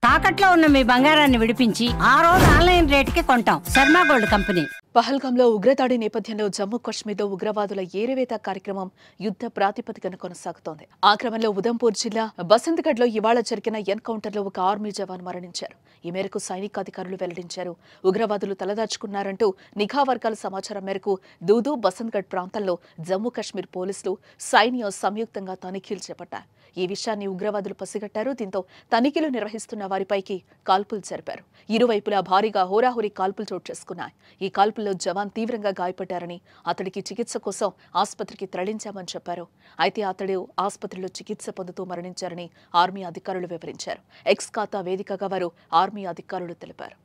తాకట్లో ఉన్న మీ బంగారాన్ని విడిపించి ఆ రోజు ఆన్లైన్ రేటుకి కొంటాం. Sharma gold company. పహల్గాంలో ఉగ్రదాడి నేపథ్యంలో జమ్మూ కాశ్మీర్లో ఉగ్రవాదుల ఏరివేత కార్యక్రమం యుద్ధ ప్రాతిపదికన కొనసాగుతోంది. ఆ క్రమంలో ఉదంపూర్ జిల్లా బసంత్గఢ్లో ఇవాళ జరిగిన ఎన్కౌంటర్లో ఒక ఆర్మీ జవాన్ మరణించారు. ఈ మేరకు సైనికాధికారులు వెల్లడించారు. ఉగ్రవాదులు తలదాచుకున్నారంటూ నిఘా వర్గాల సమాచారం మేరకు దూదు బసంత్గఢ్ ప్రాంతంలో జమ్మూ కాశ్మీర్ పోలీసులు సైన్యం సంయుక్తంగా తనిఖీలు చేపట్టారు. ఈ విషయాన్ని ఉగ్రవాదులు పసిగట్టారు. దీంతో తనిఖీలు నిర్వహిస్తున్న వారిపైకి కాల్పులు జరిపారు. ఇరువైపులా భారీగా హోరాహోరీ కాల్పులు చోటు చేసుకున్నాయి. ఈ కాల్పుల్లో జవాన్ తీవ్రంగా గాయపడ్డారని, అతడికి చికిత్స కోసం ఆసుపత్రికి తరలించామని చెప్పారు. అయితే అతడు ఆసుపత్రిలో చికిత్స పొందుతూ మరణించారని ఆర్మీ అధికారులు వివరించారు. ఎక్స్ ఖాతా వేదికగా వారు ఆర్మీ అధికారులు తెలిపారు.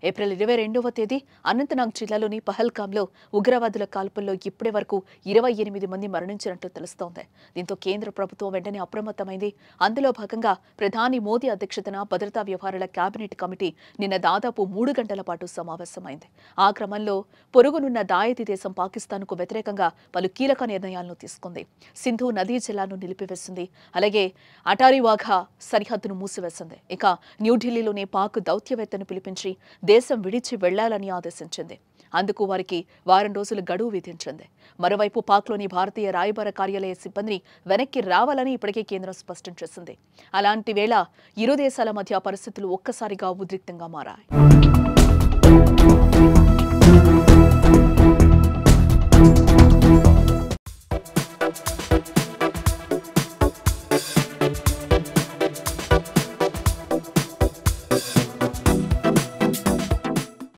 ఏప్రిల్ 22వ తేదీ అనంతనాగ్ జిల్లాలోని పహల్గాంలో ఉగ్రవాదుల కాల్పుల్లో ఇప్పటి వరకు 28 మంది మరణించినట్లు తెలుస్తోంది. దీంతో కేంద్ర ప్రభుత్వం వెంటనే అప్రమత్తమైంది. అందులో భాగంగా ప్రధాని మోదీ అధ్యక్షతన భద్రతా వ్యవహారాల కేబినెట్ కమిటీ నిన్న దాదాపు 3 గంటల పాటు సమావేశమైంది. ఆ క్రమంలో పొరుగునున్న దాయతి దేశం పాకిస్తాన్కు వ్యతిరేకంగా పలు కీలక నిర్ణయాలను తీసుకుంది. సింధు నదీ జలాలను నిలిపివేసింది. అలాగే అటారీ వాఘా సరిహద్దును మూసివేసింది. ఇక న్యూఢిల్లీలోని పాక్ దౌత్యవేత్తను పిలిపించి దేశం విడిచి వెళ్లాలని ఆదేశించింది. అందుకు వారికి వారం రోజులు గడువు విధించింది. మరోవైపు పాక్లోని భారతీయ రాయబార కార్యాలయ సిబ్బందిని వెనక్కి రావాలని ఇప్పటికే కేంద్రం స్పష్టం చేసింది. అలాంటి వేళ ఇరు దేశాల మధ్య పరిస్థితులు ఒక్కసారిగా ఉద్రిక్తంగా మారాయి.